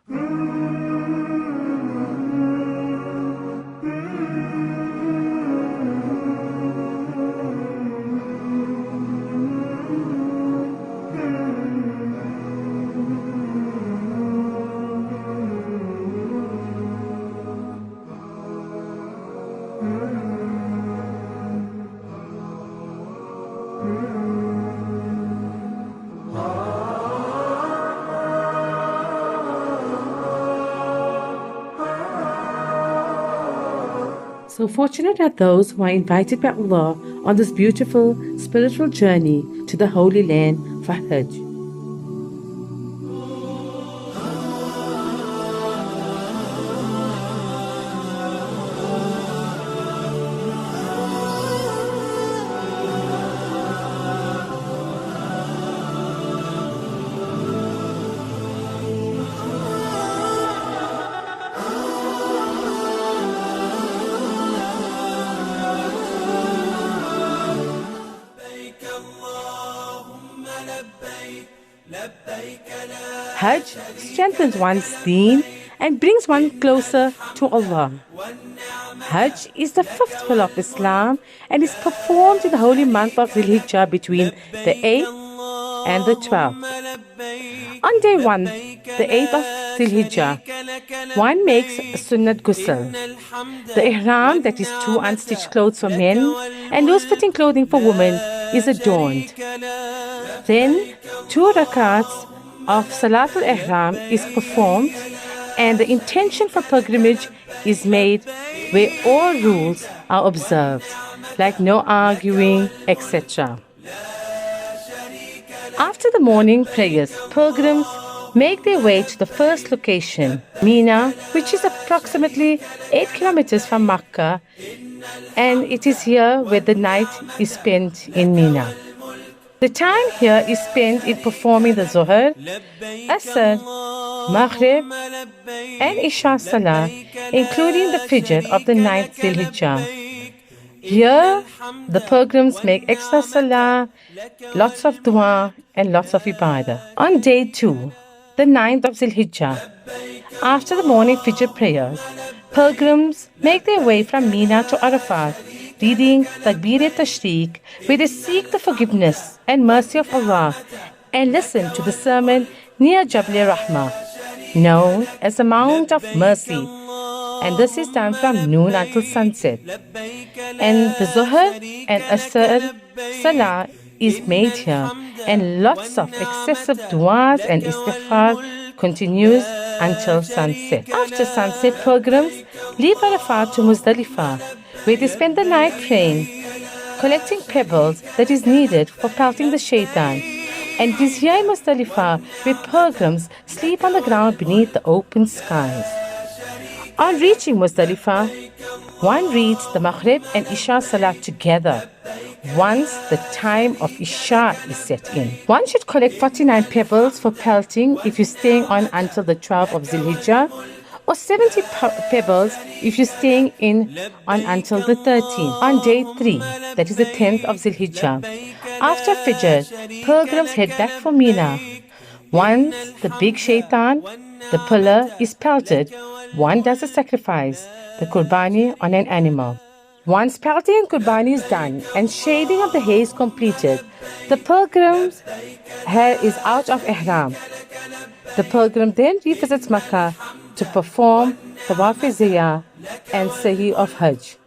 So fortunate are those who are invited by Allah on this beautiful spiritual journey to the Holy Land for Hajj. Hajj strengthens one's deen and brings one closer to Allah. Hajj is the fifth pillar of Islam and is performed in the holy month of Dhul Hijjah between the 8th and the 12th. On day 1, the 8th of Dhul Hijjah, one makes a sunnat ghusl. The ihram, that is 2 unstitched clothes for men and loose-fitting clothing for women, is adorned. Then 2 rakats of Salatul Ihram is performed and the intention for pilgrimage is made where all rules are observed, like no arguing, etc. After the morning prayers, pilgrims make their way to the first location, Mina, which is approximately 8 kilometers from Mecca, and it is here where the night is spent in Mina. The time here is spent in performing the Zuhr, Asr, Maghrib and Isha Salah, including the Fajr of the 9th Dhul Hijjah. Here, the pilgrims make extra Salah, lots of Dua and lots of Ibadah. On day 2, the 9th of Dhul Hijjah, after the morning Fajr prayers, pilgrims make their way from Mina to Arafat, reading Takbir-e-Tashriq, where they seek the forgiveness and mercy of Allah and listen to the sermon near Jabal-e-Rahmah, known as the Mount of Mercy, and this is done from noon until sunset. And the Zuhr and Asr Salah is made here, and lots of excessive du'as and istighfar continues until sunset. After sunset, pilgrims leave Arafat to Muzdalifah, where they spend the night praying, collecting pebbles that is needed for pelting the shaitan. And it is here in Muzdalifah where pilgrims sleep on the ground beneath the open skies. On reaching Muzdalifah, one reads the Maghrib and Isha Salah together once the time of Isha is set in. One should collect 49 pebbles for pelting if you're staying on until the 12th of Dhul Hijjah, or 70 pebbles if you're staying in on until the 13th. On day 3, that is the 10th of Dhul Hijjah, after Fajr, pilgrims head back for Mina. Once the big shaitan, the pillar, is pelted, one does a sacrifice, the qurbani, on an animal. Once pelting and qurbani is done and shading of the hair is completed, the pilgrim's hair is out of ihram. The pilgrim then revisits Mecca to perform Tawaf-e-Ziyah and Sa'i of Hajj.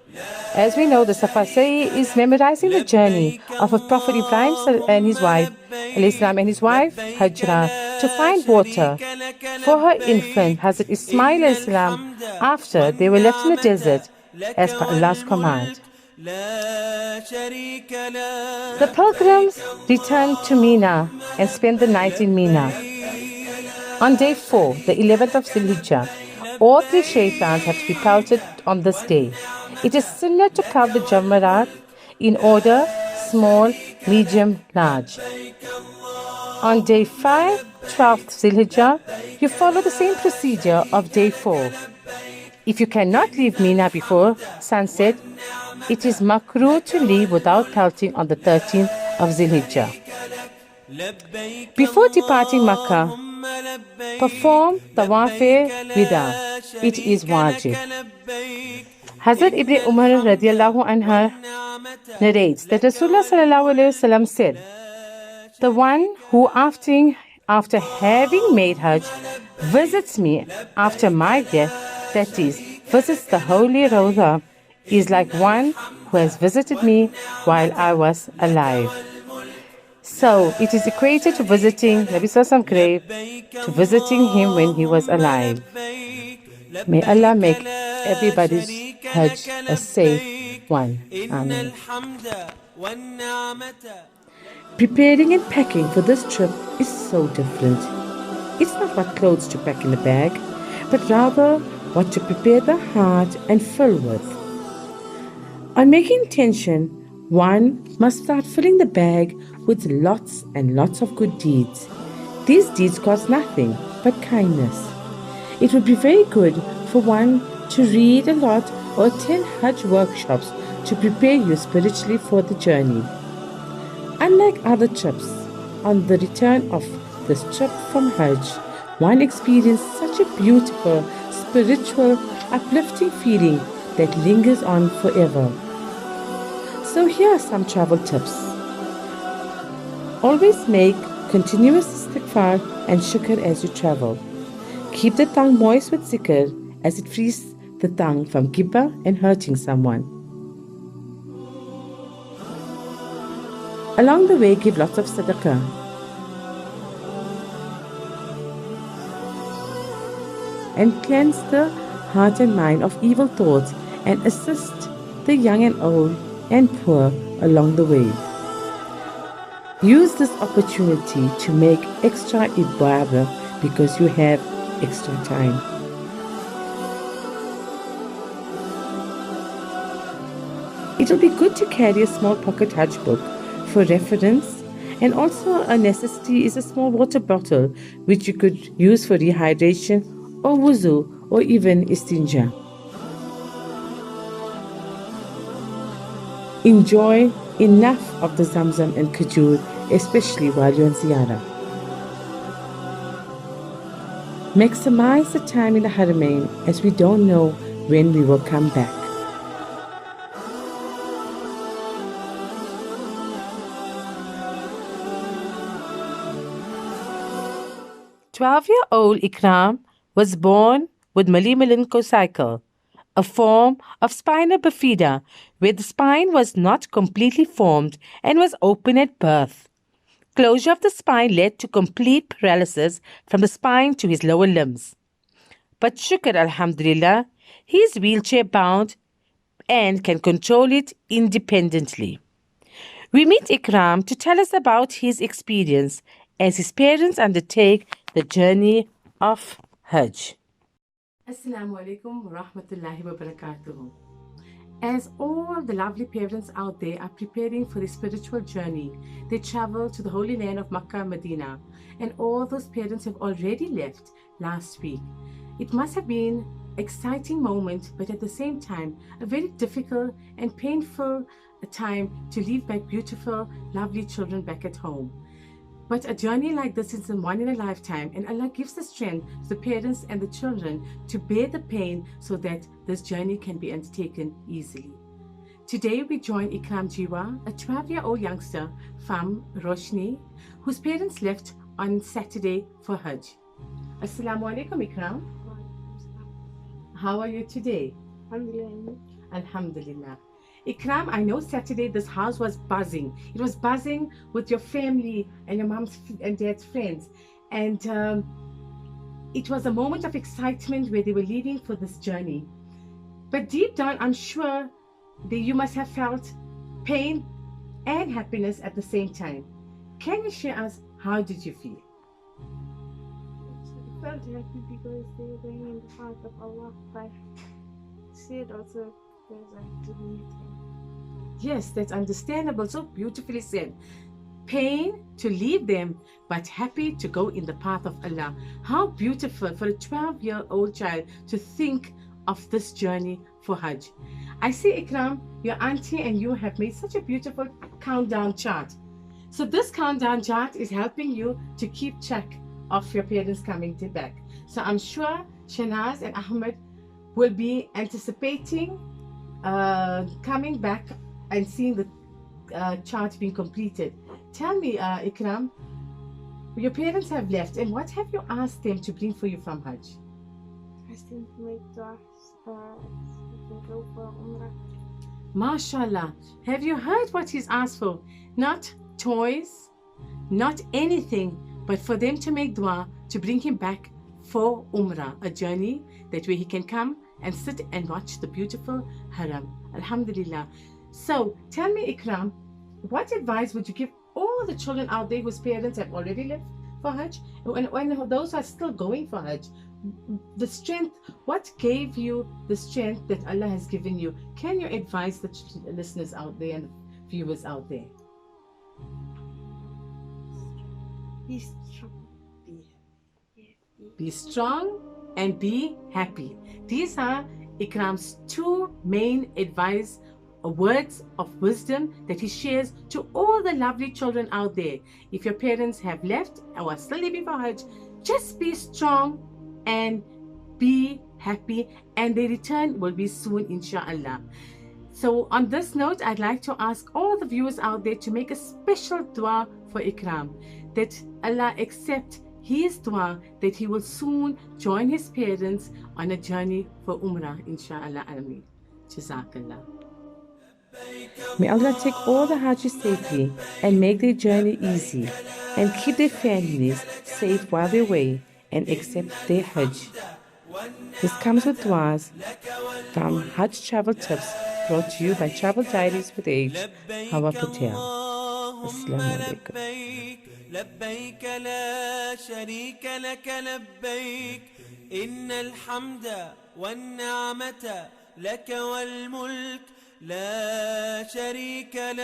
As we know, the Safa Sa'i is memorizing the journey of Prophet Ebrahim and his wife, Hajra, to find water for her infant, Hazrat Ismail after they were left in the desert as per Allah's command. The pilgrims return to Mina and spend the night in Mina. On day 4, the 11th of Dhul Hijjah, all 3 shaitans have to be pelted on this day. It is similar to pelt the Jamarat in order: small, medium, large. On day 5, 12th Dhul Hijjah, you follow the same procedure of day 4. If you cannot leave Mina before sunset, it is makruh to leave without pelting on the 13th of Dhul Hijjah. Before departing Makkah, Perform Tawaf Wida. It is wajib. Hazrat Ibn Umar radiallahu anha narrates that Rasulullah SAW said, "The one who after having made Hajj visits me after my death, that is, visits the holy Rawdah, is like one who has visited me while I was alive." So it is equated to visiting Nabi Sallallahu grave, to visiting him when he was alive. May Allah make everybody's Hajj a safe one. Ameen. Preparing and packing for this trip is so different. It's not what clothes to pack in a bag, but rather what to prepare the heart and fill with. On making intention, one must start filling the bag with lots and lots of good deeds. These deeds cost nothing but kindness. It would be very good for one to read a lot or attend Hajj workshops to prepare you spiritually for the journey. Unlike other trips, on the return of this trip from Hajj, one experienced such a beautiful, spiritual, uplifting feeling that lingers on forever. So here are some travel tips. Always make continuous istighfar and shukr as you travel. Keep the tongue moist with zikr as it frees the tongue from ghibah and hurting someone. Along the way, give lots of sadaqah. And cleanse the heart and mind of evil thoughts and assist the young and old and poor along the way. Use this opportunity to make extra ibadah because you have extra time. It will be good to carry a small pocket Hajj book for reference, and also a necessity is a small water bottle which you could use for rehydration or wuzu or even istinja. Enjoy enough of the Zamzam and Khajur, especially while you're on ziyarah. Maximize the time in the Haramain as we don't know when we will come back. "12-year-old Ikram was born with Mali-Malinko-cycle, a form of spina bifida where the spine was not completely formed and was open at birth. Closure of the spine led to complete paralysis from the spine to his lower limbs. But shukr alhamdulillah, he is wheelchair bound and can control it independently. We meet Ikram to tell us about his experience as his parents undertake the journey of Hajj. Asalaamualaikum wa rahmatullahi wa barakatuh. As all the lovely parents out there are preparing for the spiritual journey, they travel to the holy land of Mecca and Medina, and all those parents have already left last week. It must have been an exciting moment, but at the same time, a very difficult and painful time to leave back beautiful, lovely children back at home. But a journey like this is one in a lifetime, and Allah gives the strength to the parents and the children to bear the pain so that this journey can be undertaken easily. Today we join Ikram Jiwa, a 12-year-old youngster from Roshni, whose parents left on Saturday for Hajj. Asalaamualaikum Ikram. How are you today? Alhamdulillah. Alhamdulillah. Ikram, I know Saturday this house was buzzing. It was buzzing with your family and your mom's and dad's friends. And it was a moment of excitement where they were leaving for this journey. But deep down, I'm sure that you must have felt pain and happiness at the same time. Can you share us, how did you feel? I felt happy because they were going in the path of Allah, but sad also because I didn't meet him. Yes, that's understandable. So beautifully said. Pain to leave them, but happy to go in the path of Allah. How beautiful for a 12-year-old child to think of this journey for Hajj. I see, Ikram, your auntie and you have made such a beautiful countdown chart. So this countdown chart is helping you to keep track of your parents coming back. So I'm sure Shanaz and Ahmed will be anticipating coming back and seeing the charge being completed. Tell me, Ikram, your parents have left, and what have you asked them to bring for you from Hajj? asked him to make dua to go for Umrah. MashaAllah. Have you heard what he's asked for? Not toys, not anything, but for them to make dua to bring him back for Umrah, a journey that way he can come and sit and watch the beautiful Haram. Alhamdulillah. So tell me, Ikram, what advice would you give all the children out there whose parents have already left for Hajj, and those who are still going for Hajj? The strength, what gave you the strength that Allah has given you? Can you advise the listeners out there and the viewers out there? Be strong. Be strong and be happy. These are Ikram's two main advice, words of wisdom that he shares to all the lovely children out there. If your parents have left or are still living for Hajj, just be strong and be happy, and the return will be soon, inshallah. So on this note, I'd like to ask all the viewers out there to make a special dua for Ikram, that Allah accept his dua, that he will soon join his parents on a journey for Umrah, inshallah. Ameen. Jazakallah. May Allah take all the Hajjis safely and make their journey easy, and keep their families safe while they away and accept their Hajj. This comes with duas from Hajj Travel Tips, brought to you by Travel Diaries with Age, Hawa Patel. Asalaamualaikum. لبيك لا شريك لك لبيك إن الحمد والنعمة لك والملك لا شريك لك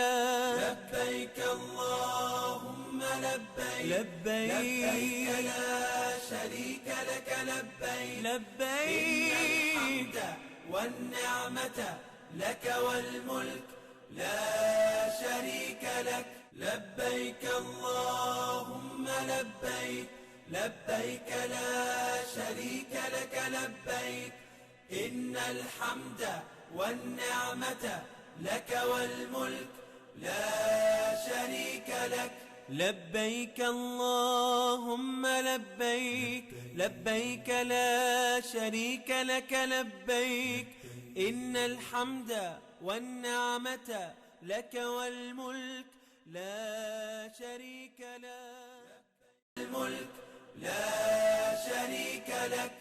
لبيك اللهم لبيك لبيك لا شريك لك لبيك لبيك الحمد والنعمة لك والملك لا شريك لك لبيك اللهم لبيك لبيك لا شريك لك لبيك إن الحمد والنعمة لك والملك لا شريك لك لبيك اللهم لبيك لبيك لا شريك لك لبيك إن الحمد والنعمة لك والملك لا شريك لك الملك لا شريك لك